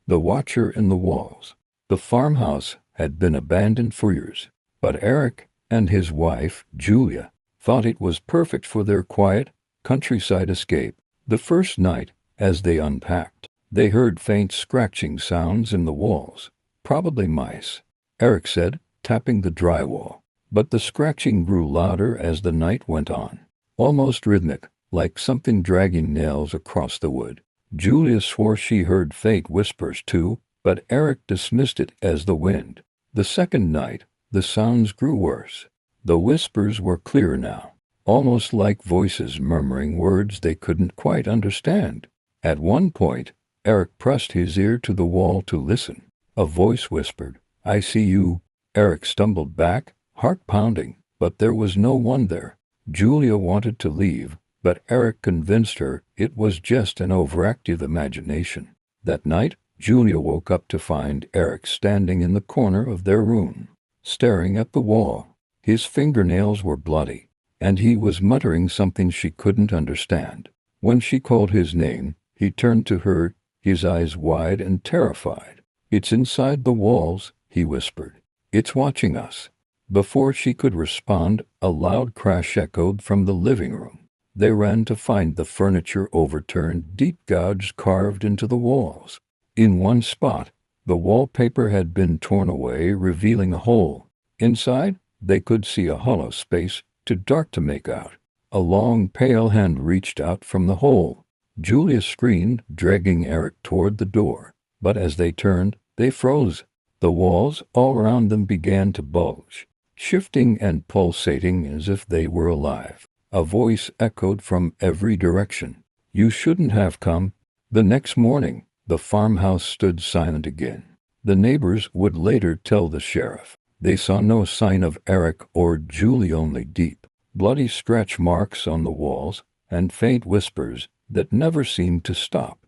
The Watcher in the Walls. The farmhouse had been abandoned for years, but Eric and his wife, Julia, thought it was perfect for their quiet, countryside escape. The first night, as they unpacked, they heard faint scratching sounds in the walls. Probably mice, Eric said, tapping the drywall. But the scratching grew louder as the night went on, almost rhythmic, like something dragging nails across the wood. Julia swore she heard faint whispers too, but Eric dismissed it as the wind. The second night, the sounds grew worse. The whispers were clearer now, almost like voices murmuring words they couldn't quite understand. At one point, Eric pressed his ear to the wall to listen. A voice whispered, "I see you." Eric stumbled back, heart pounding, but there was no one there. Julia wanted to leave, but Eric convinced her it was just an overactive imagination. That night, Julia woke up to find Eric standing in the corner of their room, staring at the wall. His fingernails were bloody, and he was muttering something she couldn't understand. When she called his name, he turned to her, his eyes wide and terrified. "It's inside the walls," he whispered. "It's watching us." Before she could respond, a loud crash echoed from the living room. They ran to find the furniture overturned, deep gouges carved into the walls. In one spot, the wallpaper had been torn away, revealing a hole. Inside, they could see a hollow space, too dark to make out. A long, pale hand reached out from the hole. Julia screamed, dragging Eric toward the door. But as they turned, they froze. The walls all around them began to bulge, shifting and pulsating as if they were alive. A voice echoed from every direction. "You shouldn't have come." The next morning, the farmhouse stood silent again. The neighbors would later tell the sheriff. They saw no sign of Eric or Julie, only deep, bloody scratch marks on the walls and faint whispers that never seemed to stop.